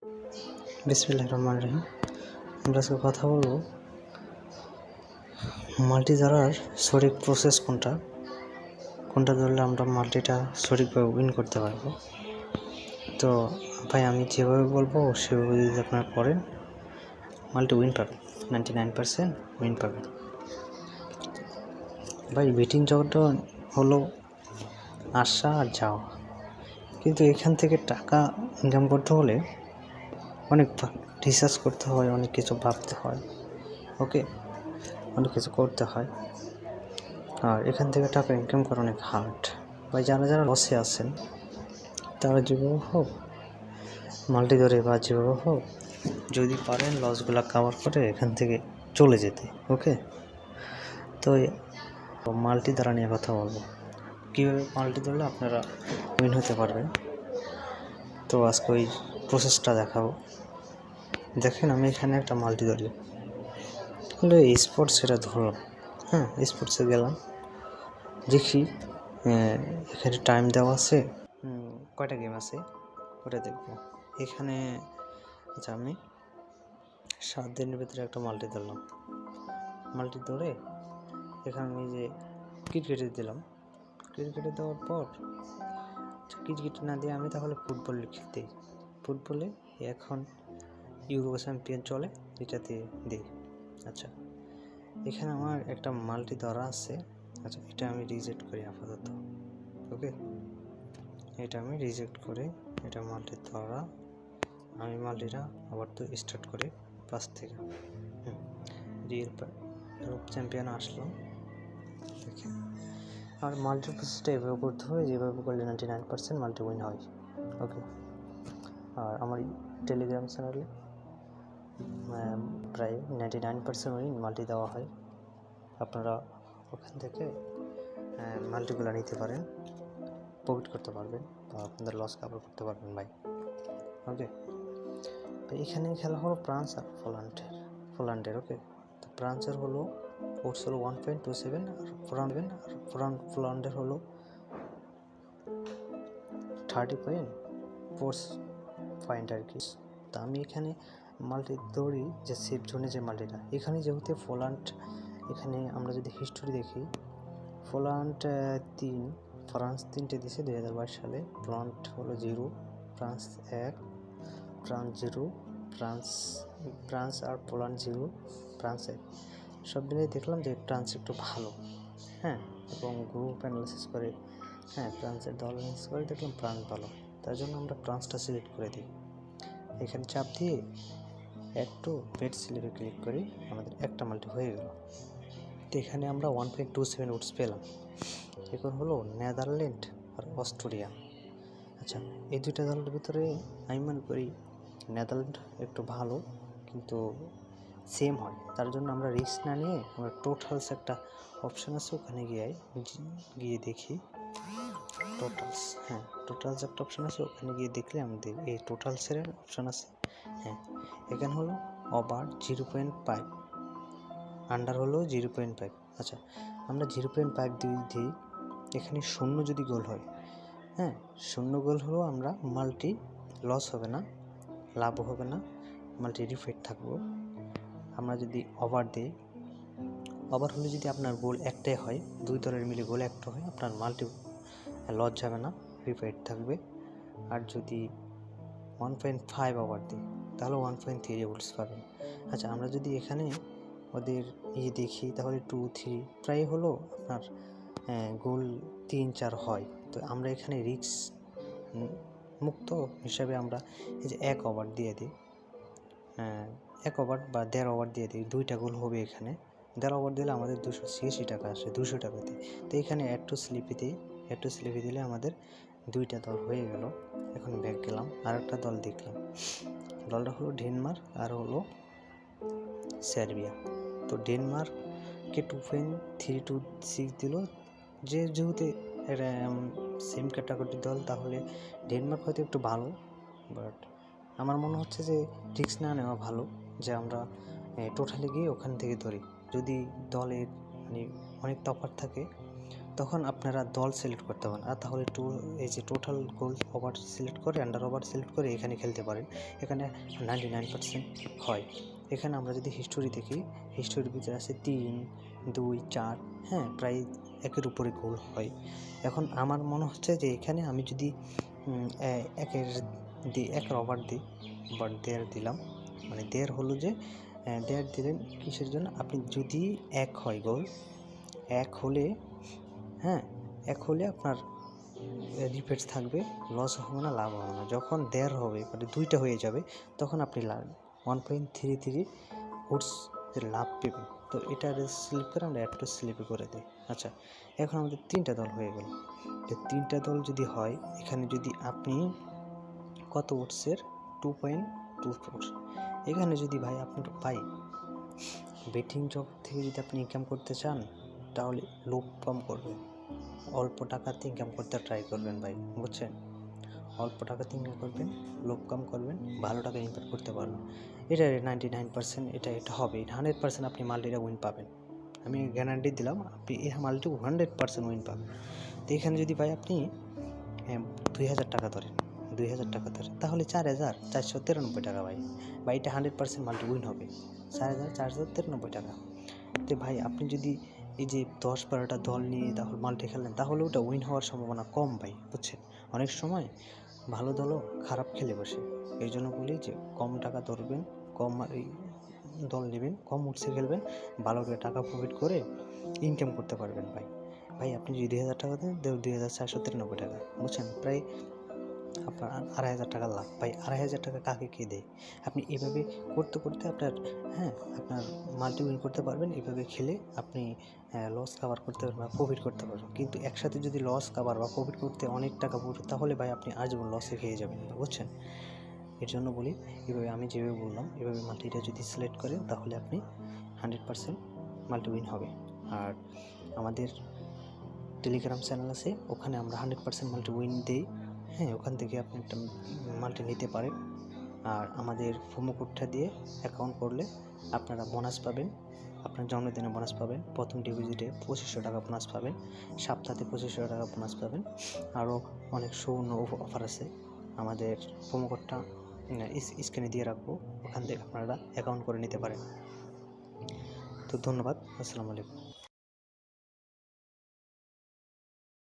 বিসমিল্লাহির রহমানির রহিম। আমরা আজকে কথা বলবো মাল্টি ধরার সঠিক প্রসেস কোনটা ধরলে আমরা মাল্টিটা সঠিকভাবে উইন করতে পারবো। তো ভাই আমি যেভাবে বলবো সেভাবে যদি আপনারা করেন মাল্টি উইন পাবেন, 99% উইন পাবেন। ভাই বেটিং জগৎটা হলো আসা আর যাওয়া, কিন্তু এখান থেকে টাকা ইনকাম করতে হলে অনেক রিসার্চ করতে হয়, অনেক কিছু ভাবতে হয়, ওকে, অনেক কিছু করতে হয়। আর এখান থেকে টাকা ইনকাম করা অনেক হার্ড। ভাই যারা লসে আছেন তারা যেভাবে হোক মাল্টি ধরে বা যেভাবে হোক যদি পারেন লসগুলো কভার করে এখান থেকে চলে যেতে, ওকে। তো মাল্টি দ্বারা নিয়ে কথা বলবো, কীভাবে মাল্টি ধরলে আপনারা উইন হতে পারবেন। তো আজকে ওই প্রসেসটা দেখাবো। দেখেন আমি এখানে একটা মাল্টি ধরি, হলো স্পোর্টস, সেটা ধরলাম, হ্যাঁ স্পোর্টসে গেলাম, দেখি এখানে টাইম দেওয়া আছে, কয়টা গেম আছে ওটা দেখবো। এখানে আচ্ছা আমি 7 দিনের ভিতরে একটা মাল্টি ধরলাম, মাল্টি ধরে এখানে আমি যে ক্রিকেটে দিলাম, ক্রিকেটে দেওয়ার পর ক্রিকেট না দিয়ে আমি তাহলে ফুটবল খেলতে, ফুটবলে এখন ইউরো চ্যাম্পিয়ন চলে, এটাতে দিই। আচ্ছা এখানে আমার একটা মাল্টি ধরা আছে, আচ্ছা এটা আমি রিজেক্ট করি আপাতত, ওকে, এটা আমি রিজেক্ট করে এটা মাল্টি ধরা, আমি মাল্টিটা আবার তো স্টার্ট করে 5 থেকে রিয়েল ইউরোপ চ্যাম্পিয়ন আসলো। দেখেন আর মাল্টি প্রসেসটা এভাবে করতে হয়, যেভাবে করলে 99% মাল্টি উইন হয়, ওকে। আর আমার টেলিগ্রাম চ্যানেলে প্রায় 99% উইন মাল্টি দেওয়া হয়, আপনারা ওখান থেকে মাল্টিগুলো নিতে পারেন, প্রফিট করতে পারবেন বা আপনাদের লস কভার করতে পারবেন ভাই, ওকে। তো এখানে খেলা হলো ফ্রান্স আর পোল্যান্ডের, ওকে। তো ফ্রান্সের হলো ওটস হলো 1.27 আর পোল্যান্ডের হলো 30.4 পয়েন্ট আর কি। তো আমি এখানে মাল্টি দৌড়ি যে সেফ জোনে যে মাল্টিটা, এখানে যেহেতু পোল্যান্ড, এখানে আমরা যদি হিস্টোরি দেখি পোল্যান্ড 3 ফ্রান্স 3টে দিয়েছে 2022 সালে, পোল্যান্ড হলো 0, ফ্রান্স 1, ফ্রান্স 0, ফ্রান্স আর পোল্যান্ড 0, ফ্রান্স 1। সব মিলিয়ে দেখলাম যে ফ্রান্স একটু ভালো, হ্যাঁ, এবং গ্রুপ অ্যানালিসিস করে, হ্যাঁ ফ্রান্সের দল অ্যানালিসিস করে দেখলাম ফ্রান্স ভালো, তার জন্য আমরা ফ্রান্সটা সিলেক্ট করে দিই। এখানে চাপ দিয়ে একটু বেড স্লিপে ক্লিক করি, আমাদের একটা মাল্টি হয়ে গেল। তো এখানে আমরা 1.27 উডস পেলাম। এখন হলো নেদারল্যান্ড আর অস্ট্রেলিয়া। আচ্ছা এই দুইটা দলের ভিতরে আমি মনে করি নেদারল্যান্ড একটু ভালো, কিন্তু সেম হয়, তার জন্য আমরা রিস্ক না নিয়ে আমরা টোটালস একটা অপশান আছে, ওখানে গিয়ে দেখি টোটালস, হ্যাঁ টোটালস একটা অপশান আছে, ওখানে গিয়ে দেখলে আমাদের এই টোটালসের অপশান আছে, হ্যাঁ এখানে হলো ওভার 0.5, আন্ডার হলো 0.5। আচ্ছা আমরা 0.5 দিই, এখানে 0 যদি গোল হয়, হ্যাঁ 0 গোল হলেও আমরা মাল্টি লস হবে না, লাভও হবে না, মাল্টি রিফাইট থাকবো। আমরা যদি ওভার দিই, ওভার হলে যদি আপনার গোল একটাই হয়, দুই দলের মিলে গোল একটা হয়, আপনার মাল্টি লস যাবে না, রিফাইট থাকবে। আর যদি 1.5 ওভার দিই তাহলে 1.3 উডস পাবেন। আচ্ছা আমরা যদি এখানে ওদের দেখি তাহলে 2, 3 প্রায় হলো আপনার গোল 3, 4 হয়। তো আমরা এখানে রিস্ক মুক্ত হিসাবে আমরা এই যে 1 ওভার দিয়ে দিই, 1 ওভার বা 1.5 ওভার দিয়ে দিই, 2টা গোল হবে এখানে। 1.5 ওভার দিলে আমাদের 280 টাকা আসে, 200 টাকাতে। তো এখানে একটু স্লিপে দিলে আমাদের 2টা দল হয়ে গেল। এখন ব্যাক গেলাম, আর একটা দল দেখলাম, দলটা হলো ডেনমার্ক আর হলো সার্বিয়া। তো ডেনমার্ককে 2.326 দিল, যেহেতু এটা সেম ক্যাটাগরির দল, তাহলে ডেনমার্ক হয়তো একটু ভালো, বাট আমার মনে হচ্ছে যে রিস্ক না নেওয়া ভালো, যে আমরা টোটালি গিয়ে ওখান থেকে ধরি। যদি দলের মানে অনেক তফাৎ থাকে তখন আপনারা দল সিলেক্ট করতে পারেন। আর তাহলে এই যে টোটাল গোল ওভার সিলেক্ট করে আন্ডার ওভার সিলেক্ট করে এখানে খেলতে পারেন। এখানে 99% হয়। এখানে আমরা যদি হিস্টোরি দেখি, হিস্টোরির ভিতরে আছে 3, 2, 4, হ্যাঁ, প্রায় 1-এর উপরে গোল হয়। এখন আমার মনে হচ্ছে যে এখানে আমি যদি 1 ওভার দিই, বা 1.5 দিলাম, মানে 1.5 হলো যে 1.5 দিলেন কিসের জন্য? আপনি যদি 1 হয় গোল, 1 হলে, হ্যাঁ, 1 হলে আপনার রিপেটস থাকবে, লস হবে না, লাভ হবে না। যখন 1.5 হবে, মানে 2টা হয়ে যাবে, তখন আপনি 1.33 উডস লাভ পেবেন। তো এটা স্লিপ করে আমরা একটু স্লিপে করে দিই। আচ্ছা, এখন আমাদের 3টা দল হয়ে গেল। তো 3টা দল যদি হয়, এখানে যদি আপনি কত উডসের 2.24, এখানে যদি ভাই আপনার বেটিং জগৎ থেকে যদি আপনি ইনকাম করতে চান, তাহলে লোভ কম করবেন, অল্প টাকাতে ইনকাম করতে ট্রাই করবেন ভাই, বুঝছেন? অল্প টাকাতে ইনকাম করবেন, লোভ কম করবেন, ভালো টাকা ইনকাম করতে পারবেন। এটা 99% এটা হবে। 100% আপনি মাল্টিটা উইন পাবেন, আমি গ্যারান্টি দিলাম। আপনি এই মাল্টি 100% উইন পাবেন। তো এখানে যদি ভাই আপনি 2000 টাকা ধরেন, 2000 টাকা ধরেন, তাহলে 4493 টাকা ভাই। এটা 100% মাল্টি উইন হবে, 4493 টাকা। তো ভাই আপনি যদি এই যে 10-12টা দল নিয়ে তাহলে মাল্টি খেলেন, তাহলে ওটা উইন হওয়ার সম্ভাবনা কম ভাই, বুঝছেন? অনেক সময় ভালো দলও খারাপ খেলে বসে। এই জন্য বলি যে কম টাকা ধরবেন, কম এই দল নেবেন, কম উঠছে খেলবেন, ভালো করে টাকা প্রফিট করে ইনকাম করতে পারবেন ভাই। আপনি যদি 2000 টাকা দেন, 2493 টাকা, বুঝছেন? প্রায় আপনার 2500 টাকা লাভ। 2500 টাকা কাকে কে দেয়? আপনি এভাবে করতে করতে আপনার আপনার মাল্টি উইন করতে পারবেন। এভাবে খেলে আপনি লস কাভার করতে পারবেন বা প্রফিট করতে পারবেন। কিন্তু একসাথে যদি লস কাভার বা প্রফিট করতে অনেক টাকা পড়ে, তাহলে ভাই আপনি আজীবন লসে খেয়ে যাবেন, বুঝছেন? এর জন্য বলি, এভাবে আমি যেভাবে বললাম, এভাবে মাল্টিটা যদি সিলেক্ট করেন, তাহলে আপনি 100% মাল্টি উইন হবে। আর আমাদের টেলিগ্রাম চ্যানেল আছে, ওখানে আমরা 100% মাল্টি উইন দিই। হ্যাঁ, ওখান থেকে আপনি একটা মাল্টি নিতে পারেন। আর আমাদের প্রোমো কোডটা দিয়ে অ্যাকাউন্ট করলে আপনারা বোনাস পাবেন, আপনার জন্মদিনে বোনাস পাবেন, প্রথম ডিপোজিটে 2500 টাকা বোনাস পাবেন, সপ্তাহে 2500 টাকা বোনাস পাবেন। আরও অনেক সুবর্ণ অফার আছে। আমাদের প্রোমো কোডটা স্ক্রিনে দিয়ে রাখবো, ওখান থেকে আপনারা অ্যাকাউন্ট করে নিতে পারেন। তো ধন্যবাদ, আসসালামু আলাইকুম।